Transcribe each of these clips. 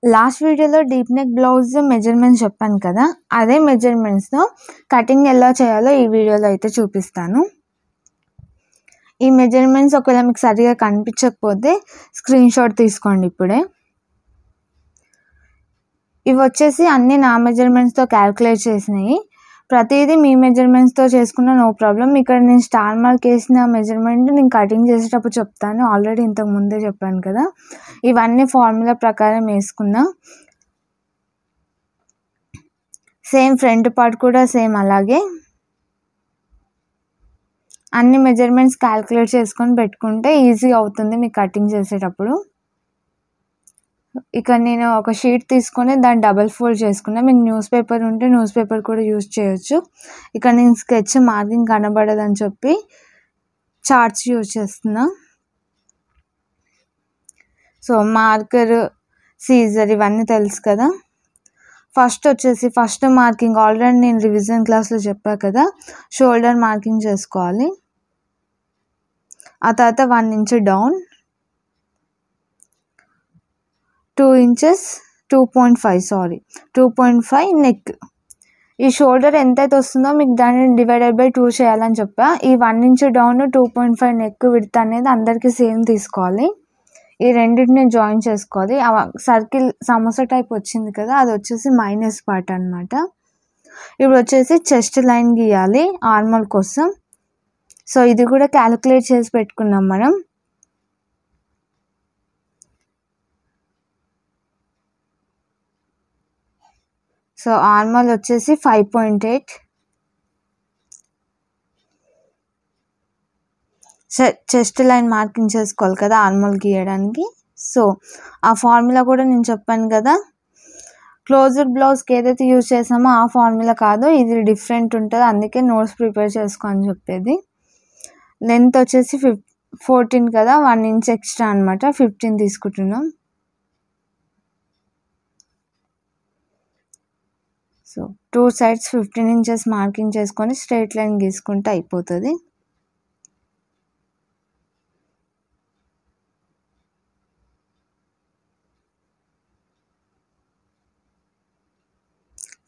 Last వీడియోలో deep neck blouse measurements చెప్పాను కదా, అదే మెజర్మెంట్స్తో కటింగ్ ఎలా చేయాలో ఈ వీడియోలో అయితే చూపిస్తాను. ఈ మెజర్మెంట్స్ ఒకవేళ మీకు సరిగా కనిపించకపోతే స్క్రీన్ షాట్ తీసుకోండి ఇప్పుడే. ఇవి వచ్చేసి అన్నీ నా మెజర్మెంట్స్తో క్యాలిక్యులేట్ చేసినాయి. ప్రతిదీ మీ మెజర్మెంట్స్తో చేసుకున్న నో ప్రాబ్లం. ఇక్కడ నేను స్టార్ మార్క్ వేసిన మెజర్మెంట్ నేను కటింగ్ చేసేటప్పుడు చెప్తాను, ఆల్రెడీ ఇంతకు ముందే చెప్పాను కదా. ఇవన్నీ ఫార్ములా ప్రకారం వేసుకున్నా. సేమ్ ఫ్రంట్ పార్ట్ కూడా సేమ్ అలాగే అన్ని మెజర్మెంట్స్ క్యాలిక్యులేట్ చేసుకొని పెట్టుకుంటే ఈజీ అవుతుంది మీకు కటింగ్ చేసేటప్పుడు. ఇక నేను ఒక షీట్ తీసుకొని దాన్ని డబల్ ఫోల్డ్ చేసుకున్నా. మీకు న్యూస్ పేపర్ ఉంటే న్యూస్ పేపర్ కూడా యూజ్ చేయొచ్చు. ఇక నేను స్కెచ్ మార్కింగ్ కనబడదని చెప్పి చార్ట్స్ యూజ్ చేస్తున్నా. సో మార్కర్, సీజర్ ఇవన్నీ తెలుసు కదా. ఫస్ట్ మార్కింగ్ ఆల్రెడీ నేను రివిజన్ క్లాస్లో చెప్పా కదా, షోల్డర్ మార్కింగ్ చేసుకోవాలి. ఆ తర్వాత 1 ఇంచ్ డౌన్, 2 ఇంచెస్ 2.5 నెక్. ఈ షోల్డర్ ఎంతైతే వస్తుందో మీకు దాన్ని డివైడెడ్ బై 2 చేయాలని చెప్పా. ఈ 1 ఇంచ్ డౌన్ 2.5 నెక్ విడ్త్ అనేది అందరికీ సేమ్ తీసుకోవాలి. ఈ రెండింటిని జాయిన్ చేసుకోవాలి. సర్కిల్ సమోసా టైప్ వచ్చింది కదా, అది వచ్చేసి మైనస్ పార్ట్ అనమాట. ఇప్పుడు వచ్చేసి చెస్ట్ లైన్ గీయాలి ఆర్మల్ కోసం. సో ఇది కూడా క్యాలిక్యులేట్ చేసి పెట్టుకున్నాం మనం. సో ఆర్మల్ వచ్చేసి 5.8. చెస్ట్ లైన్ మార్కింగ్ చేసుకోవాలి కదా ఆర్మల్ గీయడానికి. సో ఆ ఫార్ములా కూడా నేను చెప్పాను కదా, క్లోజ్డ్ బ్లౌజ్కి ఏదైతే యూజ్ చేసామో ఆ ఫార్ములా కాదు, ఇది డిఫరెంట్ ఉంటుంది. అందుకే నోట్స్ ప్రిపేర్ చేసుకో అని చెప్పేది. లెంత్ వచ్చేసి 14 కదా, 1 ఇంచ్ ఎక్స్ట్రా అనమాట, 15 తీసుకుంటున్నాం. సో 2 sides 15 ఇంచెస్ మార్కింగ్ చేసుకొని స్ట్రైట్ లైన్ గీసుకుంటే అయిపోతుంది.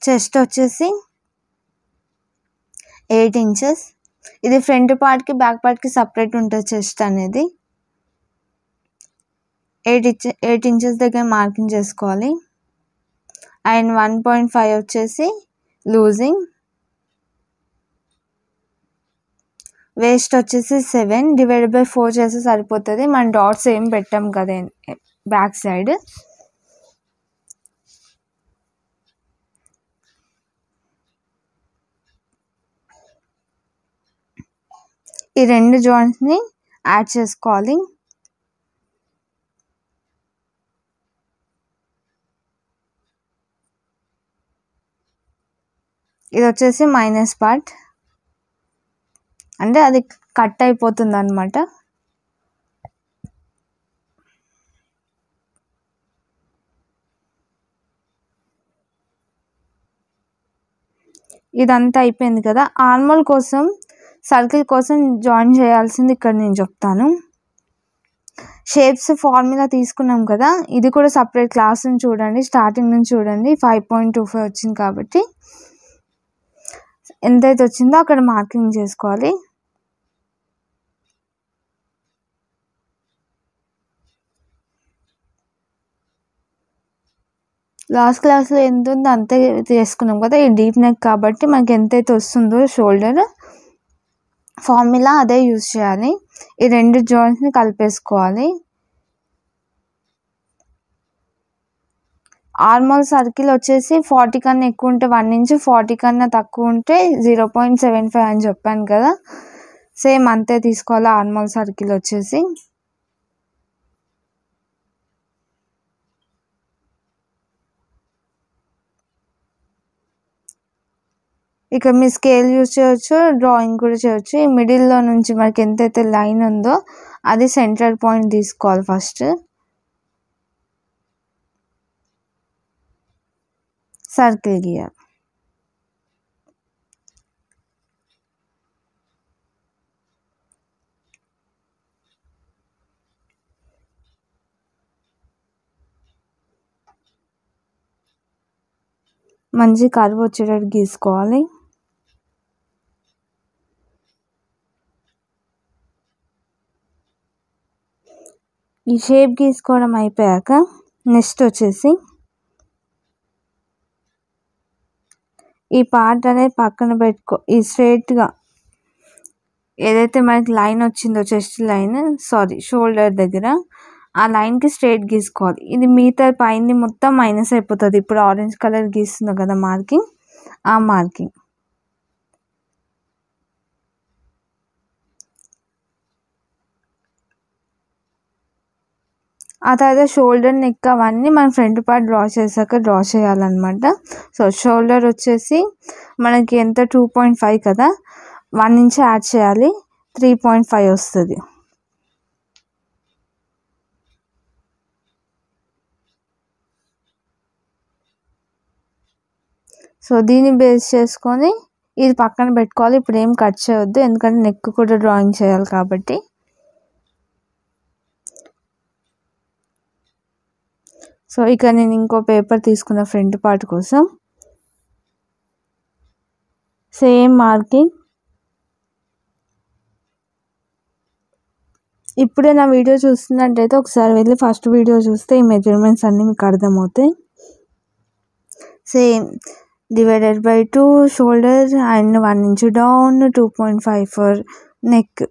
చెస్ట్ వచ్చేసి 8 ఇంచెస్. ఇది ఫ్రంట్ పార్ట్కి బ్యాక్ పార్ట్కి సపరేట్ ఉంటుంది చెస్ట్ అనేది. 8 ఇంచెస్ దగ్గర మార్కింగ్ చేసుకోవాలి. అండ్ 1.5 వచ్చేసి లూజింగ్. వేస్ట్ వచ్చేసి 7 డివైడెడ్ బై 4 చేస్తే సరిపోతుంది. మన డాట్స్ ఏం పెట్టాం కదా బ్యాక్ సైడ్. ఈ 2 జాయింట్స్ని యాడ్ చేసుకోవాలి. ఇది వచ్చేసి మైనస్ పార్ట్, అంటే అది కట్ అయిపోతుంది అనమాట. ఇదంతా అయిపోయింది కదా. ఆర్మల్ కోసం సర్కిల్ కోసం జాయిన్ చేయాల్సింది ఇక్కడ నేను చెప్తాను. షేప్స్ ఫార్ములా తీసుకున్నాం కదా, ఇది కూడా సపరేట్ క్లాస్ నుంచి చూడండి, స్టార్టింగ్ నుంచి చూడండి. 5.25 వచ్చింది కాబట్టి ఎంతైతే వచ్చిందో అక్కడ మార్కింగ్ చేసుకోవాలి. లాస్ట్ క్లాస్లో ఎంత ఉందో అంతే చేసుకున్నాం కదా. ఈ డీప్ నెక్ కాబట్టి మనకి ఎంతైతే వస్తుందో షోల్డర్ ఫార్ములా అదే యూజ్ చేయాలి. ఈ 2 జాయింట్స్ని కలిపేసుకోవాలి. ఆర్మల్ సర్కిల్ వచ్చేసి 40 కన్నా ఎక్కువ ఉంటే 1 ఇంచ్, 40 కన్నా తక్కువ ఉంటే 0.75 అని చెప్పాను కదా, సేమ్ అంతే తీసుకోవాలి. ఆర్మల్ సర్కిల్ వచ్చేసి ఇక మీ స్కేల్ యూజ్ చేయొచ్చు, డ్రాయింగ్ కూడా చేయొచ్చు. ఈ మిడిల్లో నుంచి మనకి ఎంతైతే లైన్ ఉందో అది సెంట్రల్ పాయింట్ తీసుకోవాలి. ఫస్ట్ సర్కిల్ గీయాలి. మంచి కర్వ్ వచ్చేటట్టు గీసుకోవాలి. ఈ షేప్ గీసుకోవడం అయిపోయాక నెక్స్ట్ వచ్చేసి ఈ పార్ట్ అనేది పక్కన పెట్టుకో. ఈ స్ట్రైట్గా ఏదైతే మనకి లైన్ వచ్చిందో చెస్ట్ లైన్, షోల్డర్ దగ్గర ఆ లైన్కి స్ట్రైట్ గీసుకోవాలి. ఇది మిగతా పైన మొత్తం మైనస్ అయిపోతుంది. ఇప్పుడు ఆరెంజ్ కలర్ గీస్తుందో కదా మార్కింగ్, ఆ మార్కింగ్. ఆ తర్వాత షోల్డర్, నెక్ అవన్నీ మనం ఫ్రంట్ పార్ట్ డ్రా చేశాక డ్రా చేయాలన్నమాట. సో షోల్డర్ వచ్చేసి మనకి ఎంత 2.5 కదా, 1 ఇంచ్ యాడ్ చేయాలి, 3.5 వస్తుంది. సో దీన్ని బేస్ చేసుకొని ఇది పక్కన పెట్టుకోవాలి. ఇప్పుడు ఏం కట్ చేయవద్దు, ఎందుకంటే నెక్ కూడా డ్రాయింగ్ చేయాలి కాబట్టి. సో ఇక నేను ఇంకో పేపర్ తీసుకున్న ఫ్రంట్ పార్ట్ కోసం సేమ్ మార్కింగ్. ఇప్పుడే నా వీడియో చూస్తున్నట్టయితే ఒకసారి వెళ్ళి ఫస్ట్ వీడియో చూస్తే ఈ మెజర్మెంట్స్ అన్నీ మీకు అర్థమవుతాయి. Same divided by 2 shoulder and 1 inch down, 2.5 for neck.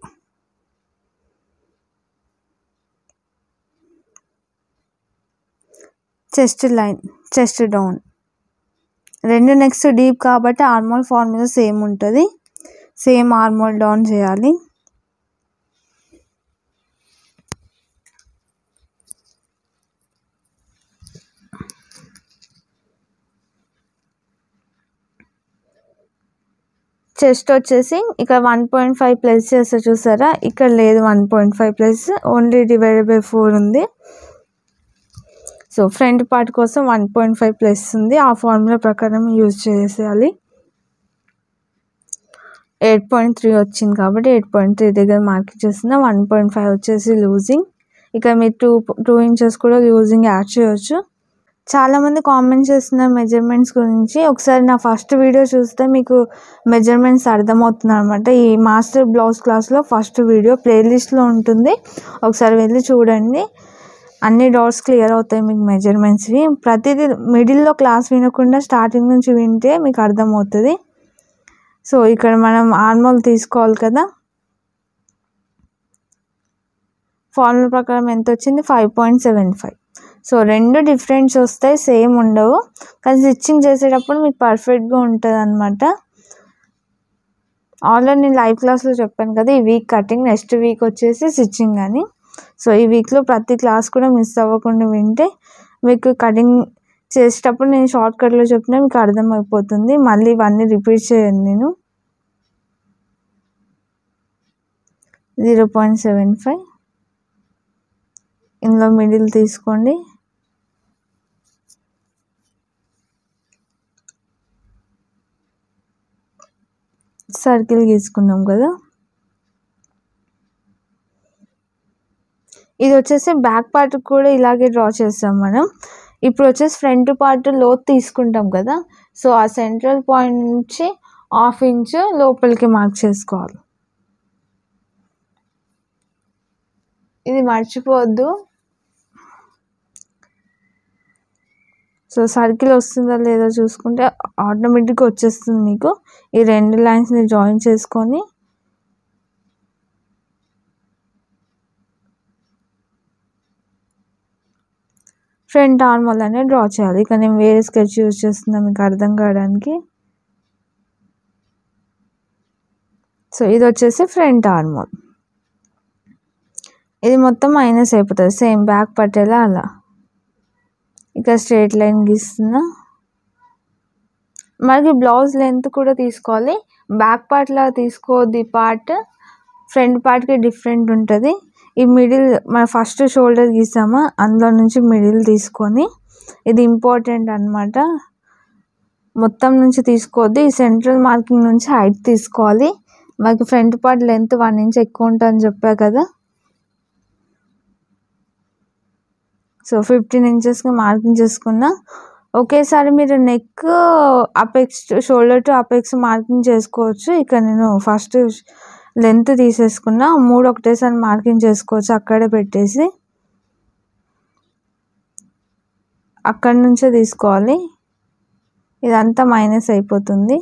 Chest line, chest down, రెండు నెక్స్ట్ డీప్ కాబట్టి ఆర్మోల్ ఫార్ములా సేమ్ ఉంటుంది. సేమ్ ఆర్మోల్ డౌన్ చేయాలి. చెస్ట్ వచ్చేసి ఇక్కడ 1.5 ప్లస్ చేస్తే చూసారా, ఇక్కడ లేదు 1.5 ప్లస్, ఓన్లీ డివైడెడ్ బై 4 ఉంది. సో ఫ్రంట్ పార్ట్ కోసం 1.5 ప్లస్ ఉంది. ఆ ఫార్ములా ప్రకారం యూజ్ చేసేయాలి. 8.3 వచ్చింది కాబట్టి 8.3 దగ్గర మార్కింగ్ చేస్తున్నా. 1.5 వచ్చేసి లూజింగ్. ఇక మీరు 2 ఇంచెస్ కూడా లూజింగ్ యాడ్ చేయవచ్చు. చాలామంది కామెంట్ చేస్తున్నారు మెజర్మెంట్స్ గురించి. ఒకసారి నా ఫస్ట్ వీడియో చూస్తే మీకు మెజర్మెంట్స్ అర్థమవుతుంది అనమాట. ఈ మాస్టర్ బ్లౌజ్ క్లాస్లో ఫస్ట్ వీడియో ప్లేలిస్ట్లో ఉంటుంది, ఒకసారి వెళ్ళి చూడండి. అన్ని డౌట్స్ క్లియర్ అవుతాయి మీకు మెజర్మెంట్స్వి. ప్రతిదీ మిడిల్లో క్లాస్ వినకుండా స్టార్టింగ్ నుంచి వింటే మీకు అర్థమవుతుంది. సో ఇక్కడ మనం ఆర్మోల్ తీసుకోవాలి కదా, ఫార్ములా ప్రకారం ఎంత వచ్చింది 5.75. సో రెండు డిఫరెంట్స్ వస్తాయి, సేమ్ ఉండవు. కానీ స్టిచ్చింగ్ చేసేటప్పుడు మీకు పర్ఫెక్ట్గా ఉంటుంది అనమాట. ఆల్రెడీ నేను లైవ్ క్లాస్లో చెప్పాను కదా, ఈ వీక్ కటింగ్, నెక్స్ట్ వీక్ వచ్చేసి స్టిచ్చింగ్ అని. సో ఈ వీక్లో ప్రతి క్లాస్ కూడా మిస్ అవ్వకుండా వింటే మీకు కటింగ్ చేసేటప్పుడు నేను షార్ట్ కట్లో చెప్పినా మీకు అర్థమైపోతుంది. మళ్ళీ ఇవన్నీ రిపీట్ చేయండి. నేను 0.75 ఇందులో మిడిల్ తీసుకోండి. సర్కిల్ గీసుకున్నాం కదా, ఇది వచ్చేసి బ్యాక్ పార్ట్ కూడా ఇలాగే డ్రా చేస్తాం మనం. ఇప్పుడు వచ్చేసి ఫ్రంట్ పార్ట్ లోతు తీసుకుంటాం కదా, సో ఆ సెంట్రల్ పాయింట్ నుంచి 1/2 ఇంచ్ లోపలికి మార్క్ చేసుకోవాలి. ఇది మర్చిపోవద్దు. సో సర్కిల్ వస్తుందో లేదో చూసుకుంటే ఆటోమేటిక్గా వచ్చేస్తుంది మీకు. ఈ రెండు లైన్స్ని జాయిన్ చేసుకొని ఫ్రంట్ ఆర్మోల్ అనేది డ్రా చేయాలి. ఇక నేను వేరే స్కెచ్ యూజ్ చేస్తున్నాను మీకు అర్థం కావడానికి. సో ఇది వచ్చేసి ఫ్రంట్ ఆర్మోల్. ఇది మొత్తం మైనస్ అయిపోతుంది, సేమ్ బ్యాక్ పట్టేలా అలా. ఇక స్ట్రైట్ లైన్ గీస్తున్నా. మనకి బ్లౌజ్ లెంత్ కూడా తీసుకోవాలి. బ్యాక్ పార్ట్లా తీసుకోవద్దు, ఈ పార్ట్ ఫ్రంట్ పార్ట్కి డిఫరెంట్ ఉంటుంది. ఈ మిడిల్ మన ఫస్ట్ షోల్డర్ గీసామా, అందులో నుంచి మిడిల్ తీసుకొని, ఇది ఇంపార్టెంట్ అనమాట. మొత్తం నుంచి తీసుకోవద్దు, ఈ సెంట్రల్ మార్కింగ్ నుంచి హైట్ తీసుకోవాలి. మనకి ఫ్రంట్ పార్ట్ లెంత్ 1 ఇంచ్ ఎక్కువ ఉంటుందని చెప్పా కదా, సో 15 ఇంచెస్కి మార్కింగ్ చేసుకున్నా. ఒకేసారి మీరు neck apex shoulder to apex marking చేసుకోవచ్చు. ఇక్కడ నేను ఫస్ట్ లెంత్ తీసేసుకున్నా, 3 ఒకటేసారి మార్కింగ్ చేసుకోవచ్చు. అక్కడే పెట్టేసి అక్కడి నుంచే తీసుకోవాలి. ఇదంతా మైనస్ అయిపోతుంది.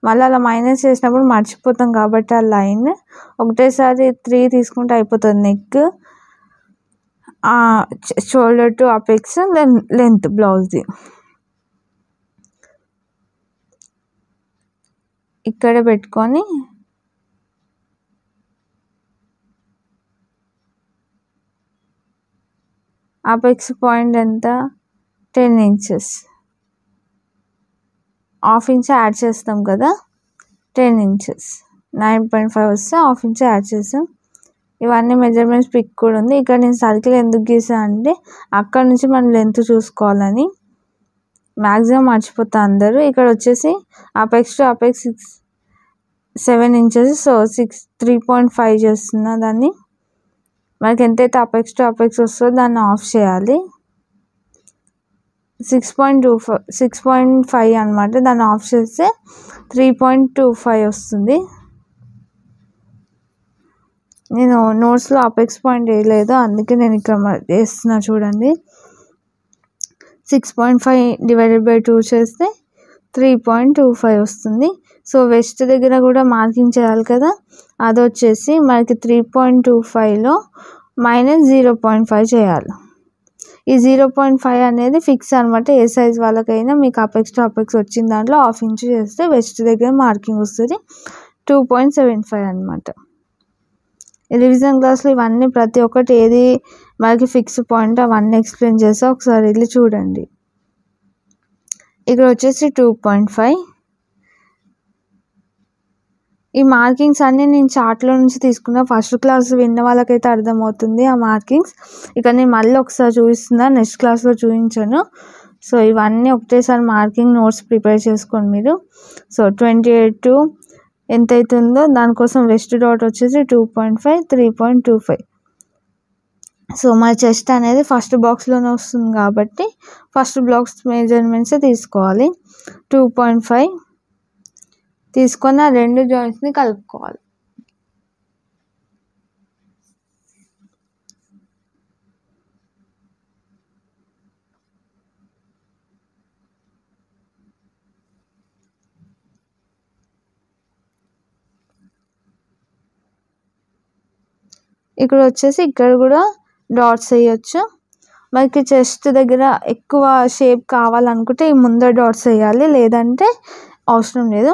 మళ్ళీ అలా మైనస్ చేసినప్పుడు మర్చిపోతాం కాబట్టి ఆ లైన్ ఒకటేసారి 3 తీసుకుంటే అయిపోతుంది. Neck, shoulder to apex, length బ్లౌజ్ది. ఇక్కడ పెట్టుకొని అపెక్స్ పాయింట్ ఎంత 10 ఇంచెస్, హాఫ్ ఇంచ్ యాడ్ చేస్తాం కదా, 10 ఇంచెస్ 9.5 వస్తే హాఫ్ ఇంచ్ యాడ్ చేస్తాం. ఇవన్నీ మెజర్మెంట్స్ పిక్ కూడా ఉంది. ఇక్కడ నేను సర్కిల్ ఎందుకు గీసా అంటే అక్కడ నుంచి మనం లెంత్ చూసుకోవాలని. మ్యాక్సిమం మర్చిపోతా అందరూ. ఇక్కడ వచ్చేసి apex to apex 7 inches, so 3.5 చేస్తున్నా దాన్ని. మనకి ఎంతైతే అపెక్స్ టు అపెక్స్ వస్తుందో దాన్ని ఆఫ్ చేయాలి. 6.5 అనమాట. దాన్ని ఆఫ్ చేస్తే 3.25 వస్తుంది. నేను నోట్స్లో అపెక్స్ పాయింట్ వేయలేదు, అందుకే నేను ఇక్కడ వేస్తున్నా చూడండి. 6.5 డివైడెడ్ బై 2 చేస్తే 3.25 వస్తుంది. సో వెస్ట్ దగ్గర కూడా మార్కింగ్ చేయాలి కదా, అది వచ్చేసి మనకి 3.25లో -0.5 చేయాలి. ఈ 0.5 అనేది ఫిక్స్ అనమాట. ఏ సైజ్ వాళ్ళకైనా మీకు అపెక్స్ టు అపెక్స్ వచ్చిన దాంట్లో హాఫ్ ఇంచ్ చేస్తే వెస్ట్ దగ్గర మార్కింగ్ వస్తుంది. 2.75 అనమాట. రివిజన్ క్లాస్లో ఇవన్నీ ప్రతి ఒక్కటి ఏది మనకి ఫిక్స్ పాయింట్ అవన్నీ ఎక్స్ప్లెయిన్ చేస్తా, ఒకసారి వెళ్ళి చూడండి. ఇక్కడ వచ్చేసి 2.5. ఈ మార్కింగ్స్ అన్నీ నేను చార్ట్లో నుంచి తీసుకున్నా. ఫస్ట్ క్లాస్ విన్న వాళ్ళకైతే అర్థమవుతుంది ఆ మార్కింగ్స్. ఇక నేను మళ్ళీ ఒకసారి చూపిస్తున్నా, నెక్స్ట్ క్లాస్లో చూపించాను. సో ఇవన్నీ ఒకటేసారి మార్కింగ్ నోట్స్ ప్రిపేర్ చేసుకోండి మీరు. సో 28 ఎంత అవుతుందో దానికోసం వెస్ట్ డాట్ వచ్చేసి 2.5, 3.25. సో మన చెస్ట్ అనేది ఫస్ట్ బాక్స్లోనే వస్తుంది కాబట్టి ఫస్ట్ బాక్స్ మెజర్మెంట్స్ తీసుకోవాలి. 2.5 తీసుకొని ఆ రెండు జాయింట్స్ని కలుపుకోవాలి. ఇక్కడ వచ్చేసి ఇక్కడ కూడా డాట్స్ వేయచ్చు. మనకి చెస్ట్ దగ్గర ఎక్కువ షేప్ కావాలనుకుంటే ఈ ముందర డాట్స్ వేయాలి, లేదంటే అవసరం లేదు.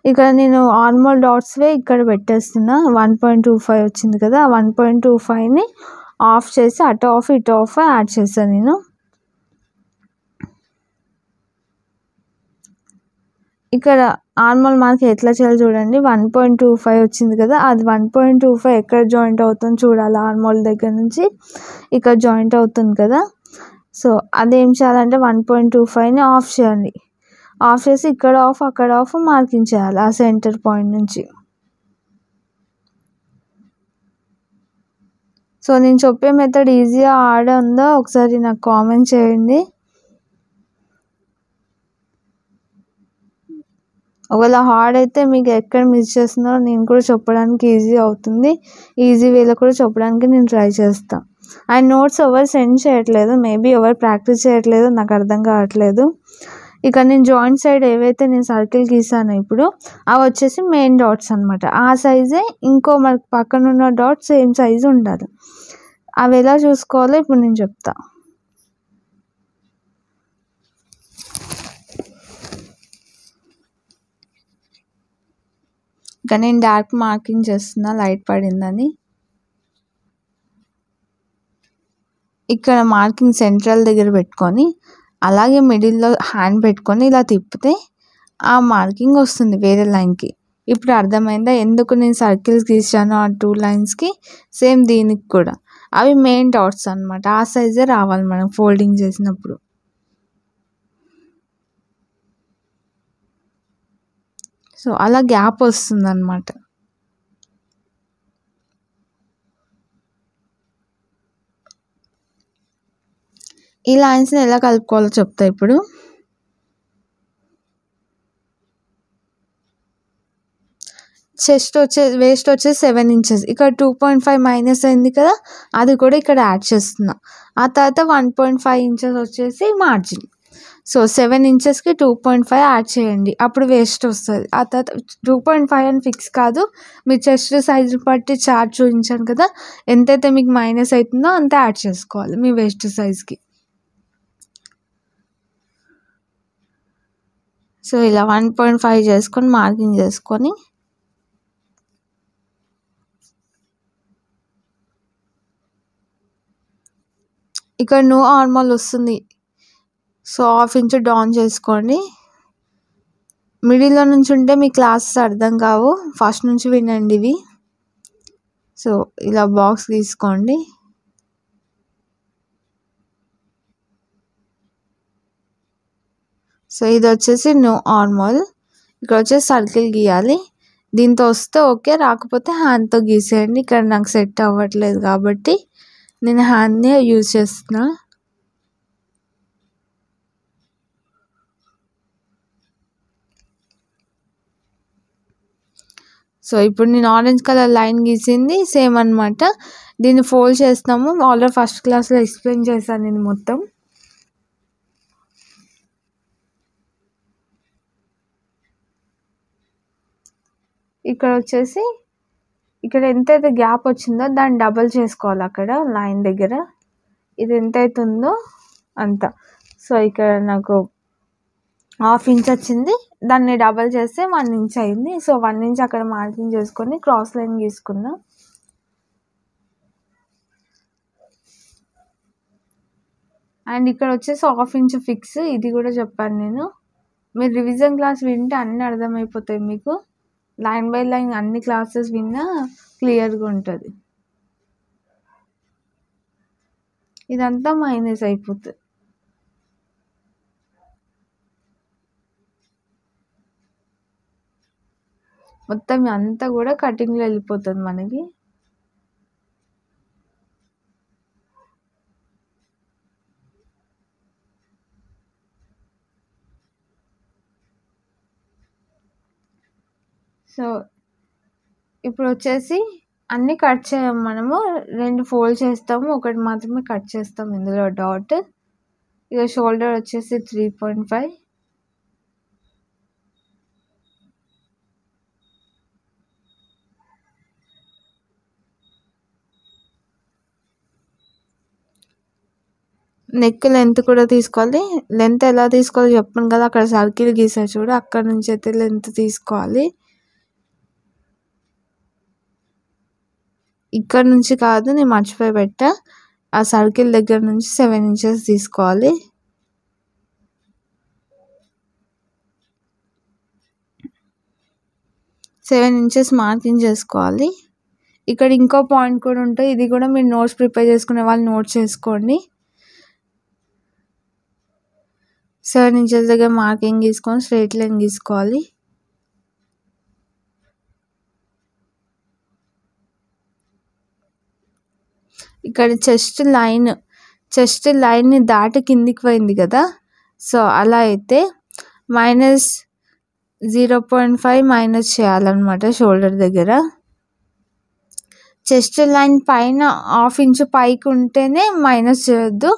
ఇక్కడ నేను ఆర్మోల్ డాట్స్వే ఇక్కడ పెట్టేస్తున్నా. 1.25 వచ్చింది కదా, 1.25ని ఆఫ్ చేసి అటు ఆఫ్ ఇటు ఆఫ్ యాడ్ చేస్తాను నేను. ఇక్కడ ఆర్మోల్ మార్క్ ఎట్లా చేయాలి చూడండి. 1.25 వచ్చింది కదా, అది 1.25 ఎక్కడ జాయింట్ అవుతుంది చూడాలి. ఆర్మోల్ దగ్గర నుంచి ఇక్కడ జాయింట్ అవుతుంది కదా. సో అదేం చేయాలంటే 1.25ని ఆఫ్ చేయండి. ఆఫ్ చేసి ఇక్కడ ఆఫ్ అక్కడ ఆఫ్ మార్కింగ్ చేయాలి ఆ సెంటర్ పాయింట్ నుంచి. సో నేను చెప్పే మెథడ్ ఈజీగా హార్డ్ ఉందో ఒకసారి నాకు కామెంట్ చేయండి. ఒకవేళ హార్డ్ అయితే మీకు ఎక్కడ మిస్ చేస్తున్నారో నేను కూడా చెప్పడానికి ఈజీ అవుతుంది. ఈజీ వేలో కూడా చెప్పడానికి నేను ట్రై చేస్తాను. అండ్ నోట్స్ ఎవరు సెండ్ చేయట్లేదు, మేబీ ఎవరు ప్రాక్టీస్ చేయట్లేదు, నాకు అర్థం కావట్లేదు. ఇక నేను జాయింట్ సైడ్ ఏవైతే నేను సర్కిల్ గీసానో ఇప్పుడు అవి వచ్చేసి మెయిన్ డాట్స్ అనమాట. ఆ సైజే ఇంకో మనకు పక్కన ఉన్న డాట్ సేమ్ సైజు ఉండాలి. అవి ఎలా చూసుకోవాలో ఇప్పుడు నేను చెప్తా. ఇక నేను డార్క్ మార్కింగ్ చేస్తున్నా లైట్ పడిందని. ఇక్కడ మార్కింగ్ సెంట్రల్ దగ్గర పెట్టుకొని అలాగే మిడిల్లో హ్యాండ్ పెట్టుకొని ఇలా తిప్పితే ఆ మార్కింగ్ వస్తుంది వేరే లైన్కి. ఇప్పుడు అర్థమైందా ఎందుకు నేను సర్కిల్స్ గీసాను ఆ 2 లైన్స్కి? సేమ్ దీనికి కూడా అవి మెయిన్ డాట్స్ అనమాట. ఆ సైజే రావాలి మనం ఫోల్డింగ్ చేసినప్పుడు. సో అలా గ్యాప్ వస్తుంది అన్నమాట. ఈ లైన్స్ని ఎలా కలుపుకోవాలో చెప్తా ఇప్పుడు. వేస్ట్ వచ్చేసి 7 ఇంచెస్, ఇక్కడ 2.5 మైనస్ అయింది కదా, అది కూడా ఇక్కడ యాడ్ చేస్తున్నా. ఆ తర్వాత 1.5 ఇంచెస్ వచ్చేసి మార్జిన్. సో 7 ఇంచెస్కి 2.5 యాడ్ చేయండి, అప్పుడు వేస్ట్ వస్తుంది. ఆ తర్వాత 2.5 అని ఫిక్స్ కాదు, మీ చెస్ట్ సైజు బట్టి చార్ట్ చూపించాను కదా, ఎంతైతే మీకు మైనస్ అవుతుందో అంత యాడ్ చేసుకోవాలి మీ వేస్ట్ సైజ్కి. సో ఇలా 1.5 చేసుకొని మార్కింగ్ చేసుకొని ఇక్కడ నో ఆర్మల్ వస్తుంది. సో 1/2 ఇంచ్ డౌన్ చేసుకోండి. మిడిల్లో నుంచి ఉంటే మీ క్లాసెస్ అర్థం కావు, ఫస్ట్ నుంచి వినండి ఇవి. సో ఇలా బాక్స్ తీసుకోండి. సో ఇది వచ్చేసి నో ఆర్మల్. ఇక్కడ వచ్చేసి సర్కిల్ గీయాలి. దీంతో వస్తే ఓకే, రాకపోతే హ్యాండ్తో గీసేయండి. ఇక్కడ నాకు సెట్ అవ్వట్లేదు కాబట్టి నేను హ్యాండ్ని యూజ్ చేస్తున్నా. సో ఇప్పుడు నేను ఆరెంజ్ కలర్ లైన్ గీసింది సేమ్ అనమాట. దీన్ని ఫోల్డ్ చేస్తాము. ఆల్రెడీ ఫస్ట్ క్లాస్లో ఎక్స్ప్లెయిన్ చేశాను నేను మొత్తం. ఇక్కడ వచ్చేసి ఇక్కడ ఎంతైతే గ్యాప్ వచ్చిందో దాన్ని డబల్ చేసుకోవాలి అక్కడ లైన్ దగ్గర. ఇది ఎంతైతే ఉందో అంత. సో ఇక్కడ నాకు 1/2 ఇంచ్ వచ్చింది, దాన్ని డబల్ చేస్తే 1 ఇంచ్ అయింది. సో 1 ఇంచ్ అక్కడ మార్కింగ్ చేసుకొని క్రాస్ లైన్ గీసుకున్నా. అండ్ ఇక్కడ వచ్చేసి 1/2 ఇంచ్ ఫిక్స్, ఇది కూడా చెప్పాను నేను. మీరు రివిజన్ క్లాస్ వింటే అన్నీ అర్థమైపోతాయి మీకు. లైన్ బై లైన్ అన్ని క్లాసెస్ విన్నా క్లియర్గా ఉంటుంది. ఇదంతా మైనస్ అయిపోతుంది. మొత్తం అంతా కూడా కటింగ్లో వెళ్ళిపోతుంది మనకి. సో ఇప్పుడు వచ్చేసి అన్నీ కట్ చేయం మనము, 2 ఫోల్డ్ చేస్తాము, ఒకటి మాత్రమే కట్ చేస్తాం ఇందులో డాట్. ఇక షోల్డర్ వచ్చేసి 3.5. నెక్ లెంత్ కూడా తీసుకోవాలి. లెంత్ ఎలా తీసుకోవాలో చెప్పాను కదా, అక్కడ సర్కిల్ గీసా చూడు, అక్కడ నుంచి అయితే లెంత్ తీసుకోవాలి. ఇక్కడ నుంచి కాదు, నేను మర్చిపోయి పెట్టా, ఆ సర్కిల్ దగ్గర నుంచి 7 ఇంచెస్ తీసుకోవాలి. సెవెన్ ఇంచెస్ మార్కింగ్ చేసుకోవాలి. ఇక్కడ ఇంకో పాయింట్ కూడా ఉంటుంది, ఇది కూడా మీరు నోట్స్ ప్రిపేర్ చేసుకునే వాళ్ళు నోట్ చేసుకోండి. 7 ఇంచెస్ దగ్గర మార్కింగ్ గీసుకొని స్ట్రైట్ లైన్ గీసుకోవాలి. ఇక్కడ చెస్ట్ లైన్ని దాటి కిందికి పోయింది కదా, సో అలా అయితే -0.5 మైనస్ చేయాలన్నమాట షోల్డర్ దగ్గర. చెస్ట్ లైన్ పైన 1/2 ఇంచ్ పైకి ఉంటేనే మైనస్ చేయొద్దు.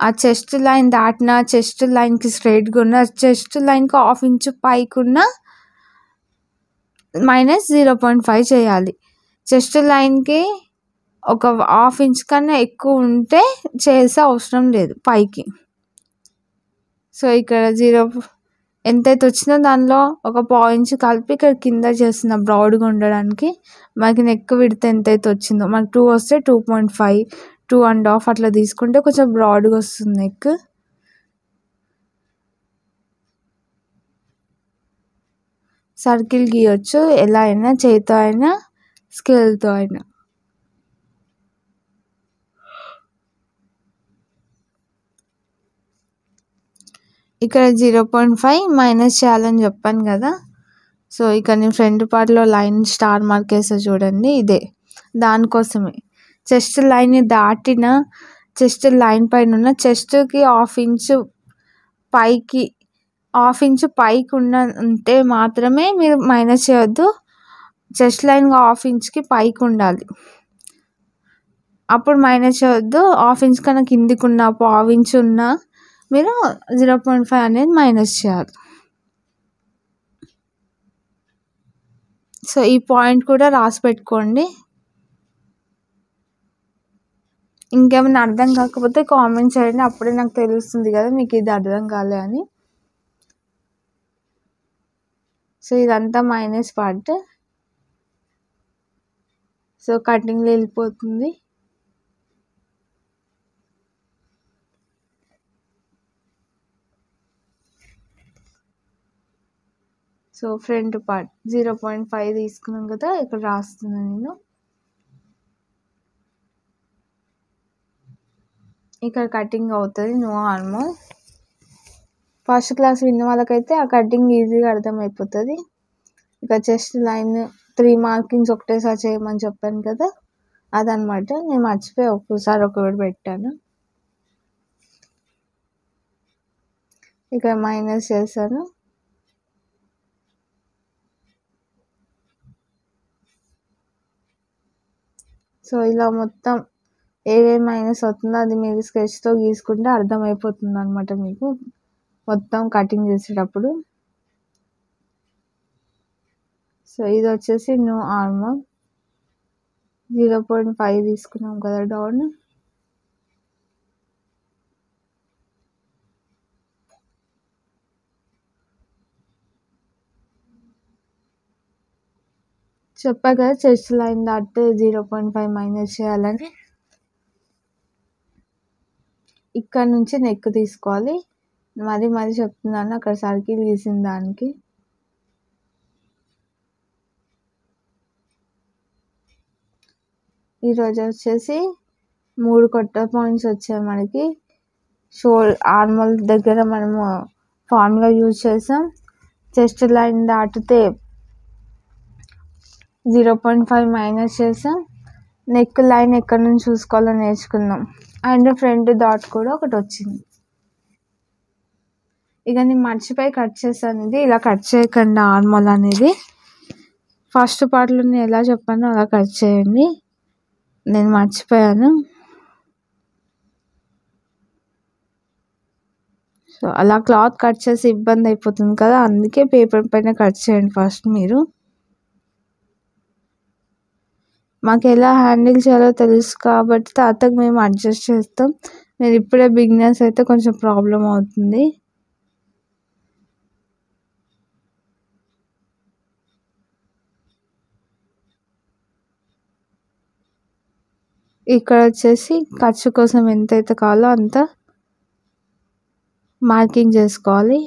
ఆ చెస్ట్ లైన్ దాటిన, చెస్ట్ లైన్కి స్ట్రైట్గా ఉన్న, చెస్ట్ లైన్కి 1/2 ఇంచ్ పైకి ఉన్న -0.5 చేయాలి. చెస్ట్ లైన్కి ఒక 1/2 ఇంచ్ కన్నా ఎక్కువ ఉంటే చేసే అవసరం లేదు పైకి. సో ఇక్కడ ఎంతైతే వచ్చిందో దానిలో ఒక 1/4 ఇంచ్ కలిపి ఇక్కడ కింద చేస్తున్న బ్రాడ్గా ఉండడానికి. మనకి నెక్ విడ్త్ ఎంతైతే వచ్చిందో, మనకి 2 వస్తే 2.5, 2.5 అట్లా తీసుకుంటే కొంచెం బ్రాడ్గా వస్తుంది నెక్. సర్కిల్ గీయొచ్చు ఎలా అయినా, చేతితో అయినా స్కేల్తో అయినా. ఇక్కడ 0.5 మైనస్ చేయాలని చెప్పాను కదా. సో ఇక్కడ నేను ఫ్రంట్ పార్ట్లో లైన్ స్టార్ మార్క్ వేసా చూడండి, ఇదే దానికోసమే. చెస్ట్ లైన్ని దాటిన చెస్ట్ లైన్ పైన ఉన్న చెస్ట్కి హాఫ్ ఇంచ్ పైకి ఉంటే మాత్రమే మీరు మైనస్ చేయొద్దు. చెస్ట్ లైన్ హాఫ్ ఇంచ్కి పైకి ఉండాలి, అప్పుడు మైనస్ చేయొద్దు. హాఫ్ ఇంచ్ కన్నా కిందికి ఉన్న పావు ఇంచ్ ఉన్న మీరు 0.5 అనేది మైనస్ చేయాలి. సో ఈ పాయింట్ కూడా రాసి పెట్టుకోండి. ఇంకేమైనా అర్థం కాకపోతే కామెంట్ చేయండి, అప్పుడే నాకు తెలుస్తుంది కదా మీకు ఇది అర్థం కాలే అని. సో ఇదంతా మైనస్ పార్ట్. సో కటింగ్లో వెళ్ళిపోతుంది. సో ఫ్రంట్ పార్ట్ 0.5 తీసుకున్నాం కదా, ఇక్కడ రాస్తున్నాను నేను. ఇక్కడ కటింగ్ అవుతుంది, నో ఆర్మోల్. ఫస్ట్ క్లాస్ విన్న వాళ్ళకైతే ఆ కటింగ్ ఈజీగా అర్థమైపోతుంది. ఇక చెస్ట్ లైన్ 3 మార్కింగ్స్ ఒకటేసారి చేయమని చెప్పాను కదా, అదనమాట. నేను మర్చిపోయి ఒక్కసారి ఒకటి పెట్టాను. ఇక్కడ మైనస్ చేశాను. సో ఇలా మొత్తం ఏమేమి మైనస్ అవుతుందో అది మీరు స్కెచ్తో గీసుకుంటే అర్థమైపోతుంది అనమాట మీకు మొత్తం కటింగ్ చేసేటప్పుడు. సో ఇది వచ్చేసి నో ఆర్మోల్ 0.5 తీసుకున్నాం కదా డౌన్. చెప్పా కదా చెస్ట్ లైన్ దాటితే 0.5 మైనస్ చేయాలని. ఇక్కడ నుంచి నెక్ తీసుకోవాలి. మరి చెప్తున్నాను అక్కడ సర్కిల్ గీసిన దానికి. ఈరోజు వచ్చేసి 3 కొత్త పాయింట్స్ వచ్చాయి మనకి. ఆర్మోల్ దగ్గర మనము ఫార్ములా యూజ్ చేసాం. చెస్ట్ లైన్ దాటితే 0.5 మైనస్ చేసాం. నెక్ లైన్ ఎక్కడి నుంచి చూసుకోవాలో నేర్చుకున్నాం. అండ్ ఫ్రంట్ డాట్ కూడా ఒకటి వచ్చింది. ఇక నేను మర్చిపోయి కట్ చేశాను. ఇది ఇలా కట్ చేయకండి ఆర్మోల్ అనేది. ఫస్ట్ పార్ట్లో నేను ఎలా చెప్పానో అలా కట్ చేయండి, నేను మర్చిపోయాను. సో అలా క్లాత్ కట్ చేసి ఇబ్బంది అయిపోతుంది కదా, అందుకే పేపర్ పైన కట్ చేయండి ఫస్ట్ మీరు. మాకు ఎలా హ్యాండిల్ చేయాలో తెలుసు కాబట్టి తాతకు మేము అడ్జస్ట్ చేస్తాం. మీరు ఇప్పుడే బిగినర్స్ అయితే కొంచెం ప్రాబ్లం అవుతుంది. ఇక్కడ వచ్చేసి ఖర్చు కోసం ఎంతైతే కావాలో అంత మార్కింగ్ చేసుకోవాలి.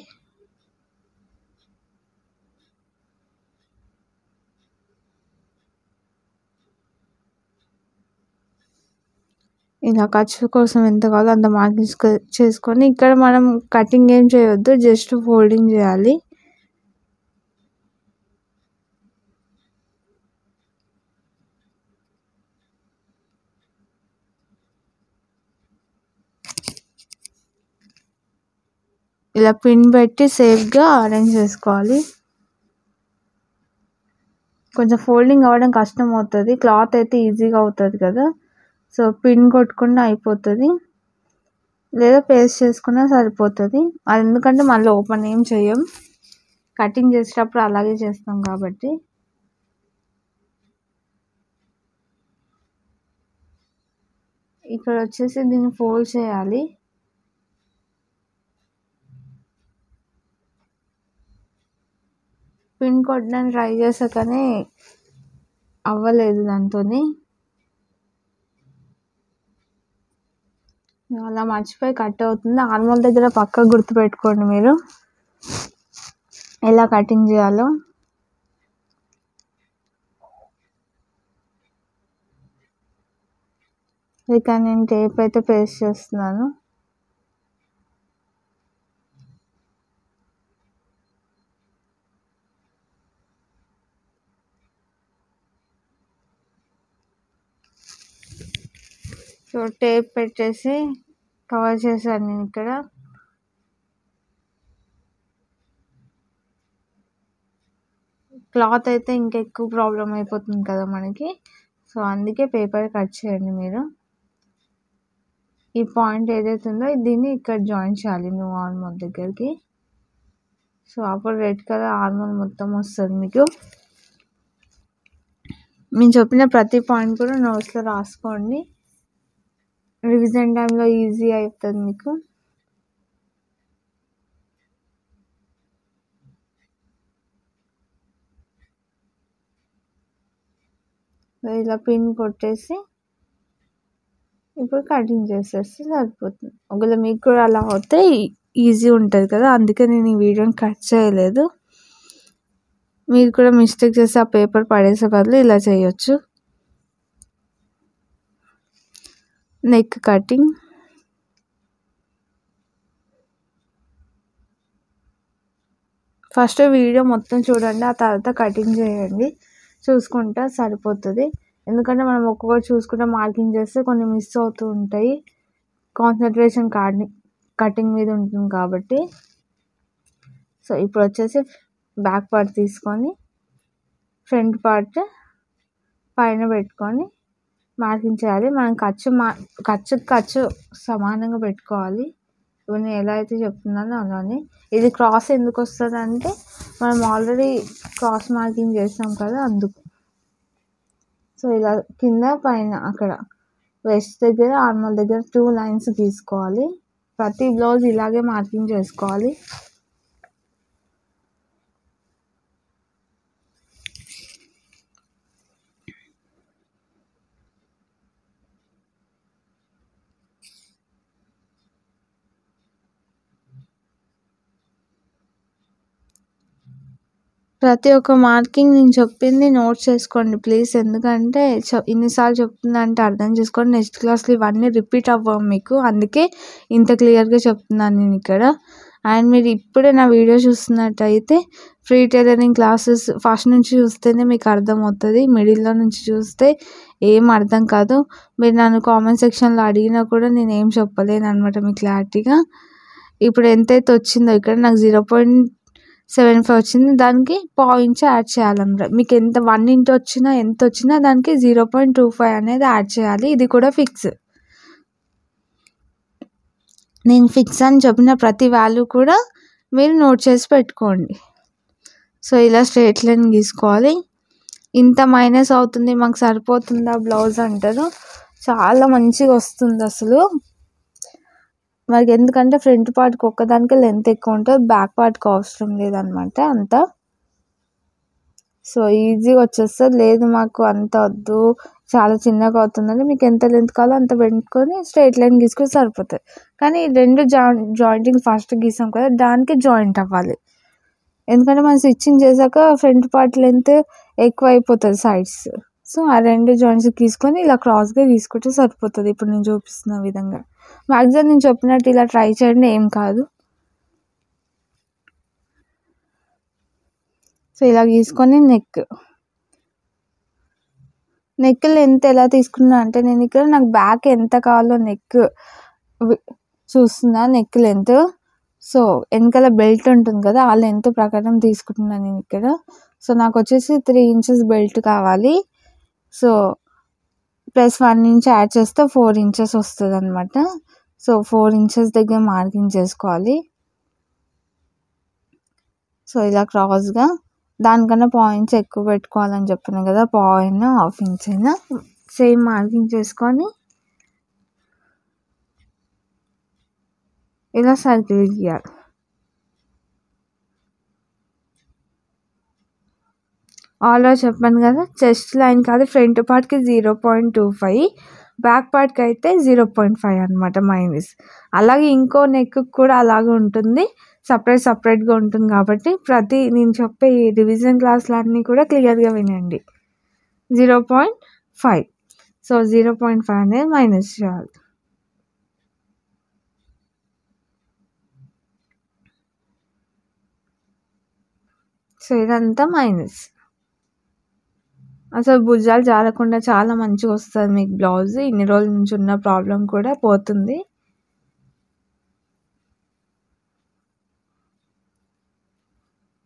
ఇలా ఖర్చు కోసం ఎంత కావాలో అంత మార్కింగ్స్ చేసుకొని ఇక్కడ మనం కటింగ్ ఏం చేయొద్దు, జస్ట్ ఫోల్డింగ్ చేయాలి. ఇలా పిన్ పెట్టి సేఫ్గా అరేంజ్ చేసుకోవాలి. కొంచెం ఫోల్డింగ్ అవ్వడం కష్టం అవుతుంది, క్లాత్ అయితే ఈజీగా అవుతుంది కదా. సో పిన్ కొట్టుకున్నా అయిపోతుంది, లేదా పేస్ట్ చేసుకున్నా సరిపోతుంది. అది ఎందుకంటే మళ్ళీ ఓపెన్ ఏం చేయం, కటింగ్ చేసేటప్పుడు అలాగే చేస్తాం కాబట్టి. ఇక్కడ వచ్చేసి దీన్ని ఫోల్డ్ చేయాలి. పిన్ కొట్టడానికి ట్రై చేసా కానీ అవ్వలేదు దాంతో. అలా మర్చిపోయి కట్ అవుతుంది. ఆర్మోల్ దగ్గర పక్క గుర్తుపెట్టుకోండి మీరు ఎలా కటింగ్ చేయాలో. ఇక నేను టేప్ అయితే పేస్ట్ చేస్తున్నాను. సో టేప్ పెట్టేసి కవర్ చేశాను నేను ఇక్కడ. క్లాత్ అయితే ఇంకా ఎక్కువ ప్రాబ్లం అయిపోతుంది కదా మనకి. సో అందుకే పేపర్ కట్ చేయండి మీరు. ఈ పాయింట్ ఏదైతే ఉందో దీన్ని ఇక్కడ జాయిన్ చేయాలి నువ్వు ఆర్మోల్ దగ్గరికి. సో అప్పుడు రెడ్ కలర్ ఆర్మోల్ మొత్తం వస్తుంది మీకు. నేను చెప్పిన ప్రతి పాయింట్ కూడా నోట్స్లో రాసుకోండి, రివిజన్ టైంలో ఈజీ అవుతుంది మీకు. ఇలా పిన్ కొట్టేసి ఇప్పుడు కటింగ్ చేసేస్తే సరిపోతుంది. ఒకవేళ మీకు కూడా అలా అవుతే ఈజీ ఉంటుంది కదా, అందుకే నేను ఈ వీడియోని కట్ చేయలేదు. మీరు కూడా మిస్టేక్ చేసి ఆ పేపర్ పడేసే బదులు ఇలా చేయొచ్చు. నెక్ కటింగ్ ఫస్ట్ వీడియో మొత్తం చూడండి, ఆ తర్వాత కటింగ్ చేయండి, చూసుకుంటే సరిపోతుంది. ఎందుకంటే మనం ఒక్కొక్కటి చూసుకుంటే మార్కింగ్ చేస్తే కొన్ని మిస్ అవుతూ ఉంటాయి, కాన్సన్ట్రేషన్ కటింగ్ మీద ఉంటుంది కాబట్టి. సో ఇప్పుడు వచ్చేసి బ్యాక్ పార్ట్ తీసుకొని ఫ్రంట్ పార్ట్ పైన పెట్టుకొని మార్కింగ్ చేయాలి. మనం ఖర్చు సమానంగా పెట్టుకోవాలి. ఇప్పుడు నేను ఎలా అయితే చెప్తున్నానో అలానే. ఇది క్రాస్ ఎందుకు వస్తుంది అంటే మనం ఆల్రెడీ క్రాస్ మార్కింగ్ చేస్తాం కదా, అందుకు. సో ఇలా కింద పైన అక్కడ వెస్ట్ దగ్గర ఆర్మల్ దగ్గర 2 లైన్స్ తీసుకోవాలి. ప్రతి బ్లౌజ్ ఇలాగే మార్కింగ్ చేసుకోవాలి. ప్రతి ఒక్క మార్కింగ్ నేను చెప్పింది నోట్ చేసుకోండి ప్లీజ్. ఎందుకంటే ఇన్నిసార్లు చెప్తుందంటే అర్థం చేసుకోండి. నెక్స్ట్ క్లాస్లో ఇవన్నీ రిపీట్ అవ్వవు మీకు, అందుకే ఇంత క్లియర్గా చెప్తున్నాను నేను ఇక్కడ. అండ్ మీరు ఇప్పుడే నా వీడియో చూస్తున్నట్టయితే ఫ్రీ టైలరింగ్ క్లాసెస్ ఫస్ట్ నుంచి చూస్తేనే మీకు అర్థమవుతుంది, మిడిల్లో నుంచి చూస్తే ఏం అర్థం కాదు. మీరు నన్ను కామెంట్ సెక్షన్లో అడిగినా కూడా నేను ఏం చెప్పలేను అనమాట మీకు క్లారిటీగా. ఇప్పుడు ఎంతైతే వచ్చిందో ఇక్కడ నాకు 0.75 వచ్చింది, దానికి పాయింట్స్ యాడ్ చేయాలన్నమాట. మీకు ఎంత 1 ఇంటూ వచ్చినా ఎంత వచ్చినా దానికి 0.25 అనేది యాడ్ చేయాలి. ఇది కూడా ఫిక్స్. నేను ఫిక్స్ అని చెప్పిన ప్రతి వాల్యూ కూడా మీరు నోట్ చేసి పెట్టుకోండి. సో ఇలా స్ట్రైట్ లైన్ గీసుకోవాలి. ఇంత మైనస్ అవుతుంది మాకు సరిపోతుందా బ్లౌజ్ అంటారు, చాలా మంచిగా వస్తుంది అసలు మనకి. ఎందుకంటే ఫ్రంట్ పార్ట్కి ఒక్కదానికి లెంత్ ఎక్కువ ఉంటుంది, బ్యాక్ పార్ట్కి అవసరం లేదనమాట అంత. సో ఈజీగా వచ్చేస్తుంది. లేదు మాకు అంత వద్దు, చాలా చిన్నగా అవుతుందంటే మీకు ఎంత లెంత్ కావాలో అంత పెట్టుకొని స్ట్రైట్ లైన్ గీసుకొని సరిపోతుంది. కానీ 2 జాయింటింగ్ ఫస్ట్ గీసాం కదా, దానికి జాయింట్ అవ్వాలి. ఎందుకంటే మనం స్టిచ్చింగ్ చేశాక ఫ్రంట్ పార్ట్ లెంత్ ఎక్కువ అయిపోతుంది సైడ్స్. సో ఆ 2 జాయింట్స్ గీసుకొని ఇలా క్రాస్గా గీసుకుంటే సరిపోతుంది. ఇప్పుడు నేను చూపిస్తున్న విధంగా మ్యాక్సిమం నేను చెప్పినట్టు ఇలా ట్రై చేయండి, ఏం కాదు. సో ఇలా గీసుకొని నెక్ లెంత్ ఎలా తీసుకున్నా అంటే నేను ఇక్కడ నాకు బ్యాక్ ఎంత కావాలో నెక్ చూస్తున్నా, నెక్ లెంత్. సో వెనకాల బెల్ట్ ఉంటుంది కదా, ఆ లెంత్ ప్రకారం తీసుకుంటున్నాను నేను ఇక్కడ. సో నాకు వచ్చేసి 3 ఇంచెస్ బెల్ట్ కావాలి. సో ప్లస్ 1 ఇంచ్ యాడ్ చేస్తే 4 ఇంచెస్ వస్తుంది అనమాట. సో 4 ఇంచెస్ దగ్గర మార్కింగ్ చేసుకోవాలి. సో ఇలా క్రాస్గా, దానికన్నా పాయింట్స్ ఎక్కువ పెట్టుకోవాలని చెప్పినాను కదా, 0.5 ఇంచ్ అయినా సేమ్ మార్కింగ్ చేసుకొని ఇలా సర్కిల్ గీయాలి. ఆల్రెడీ చెప్పాను కదా, చెస్ట్ లైన్ కాదు ఫ్రంట్ పార్ట్కి 0.25, బ్యాక్ పార్ట్కి అయితే 0.5 అనమాట మైనస్. అలాగే ఇంకో నెక్ కూడా అలాగే ఉంటుంది, సపరేట్గా ఉంటుంది. కాబట్టి నేను చెప్పే ఈ రివిజన్ క్లాసులన్నీ కూడా క్లియర్గా వినండి. 0.5. సో 0.5 అనేది మైనస్ చేయాలి. సో ఇదంతా మైనస్. అసలు భుజాలు జారకుండా చాలా మంచిగా వస్తుంది మీకు బ్లౌజ్. ఇన్ని రోజుల నుంచి ఉన్న ప్రాబ్లం కూడా పోతుంది.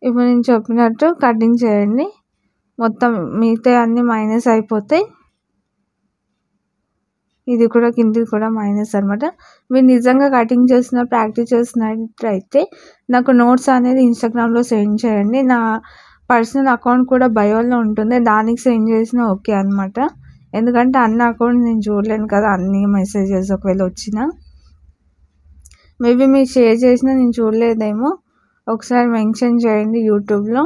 ఇప్పుడు నేను చెప్పినట్టు కటింగ్ చేయండి. మొత్తం మిగతా అన్నీ మైనస్ అయిపోతాయి. ఇది కూడా కిందిది కూడా మైనస్ అనమాట. మీరు నిజంగా కటింగ్ చేసిన ప్రాక్టీస్ చేసినట్టయితే నాకు నోట్స్ అనేది ఇన్స్టాగ్రామ్లో సెండ్ చేయండి. నా పర్సనల్ అకౌంట్ కూడా బయోలో ఉంటుంది, దానికి సెండ్ చేసినా ఓకే అనమాట. ఎందుకంటే అన్ని అకౌంట్ నేను చూడలేను కదా, అన్ని మెసేజెస్ ఒకవేళ వచ్చినా. మేబీ మీరు షేర్ చేసినా నేను చూడలేదేమో. ఒకసారి మెన్షన్ చేయండి యూట్యూబ్లో.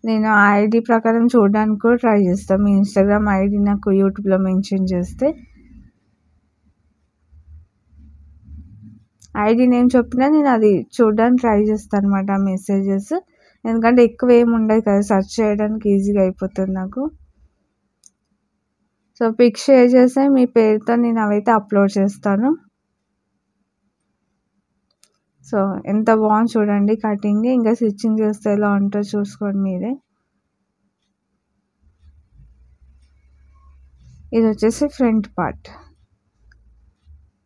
నేను ఆ ఐడి ప్రకారం చూడడానికి కూడా ట్రై చేస్తాను. మీ ఇన్స్టాగ్రామ్ ఐడి నాకు యూట్యూబ్లో మెన్షన్ చేస్తే ఐడి నేమ్ చెప్పినా నేను అది చూడడానికి ట్రై చేస్తాను అనమాట, ఆ మెసేజెస్. ఎందుకంటే ఎక్కువ ఏమి ఉండదు కదా, సెర్చ్ చేయడానికి ఈజీగా అయిపోతుంది నాకు. సో పిక్ షేర్ చేస్తే మీ పేరుతో నేను అవైతే అప్లోడ్ చేస్తాను. సో ఎంత బాగుంది చూడండి కటింగ్. ఇంకా స్టిచ్చింగ్ చేస్తే ఎలా ఉంటుందో చూసుకోండి మీరే. ఇది వచ్చేసి front part.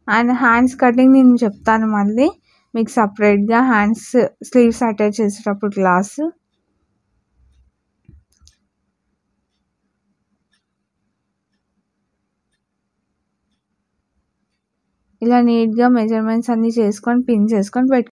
And hands cutting నేను చెప్తాను మళ్ళీ మీకు సపరేట్గా. హ్యాండ్స్ స్లీవ్స్ అటాచ్ చేసేటప్పుడు గ్లాస్ ఇలా నీట్గా మెజర్మెంట్స్ అన్నీ చేసుకొని పిన్ చేసుకొని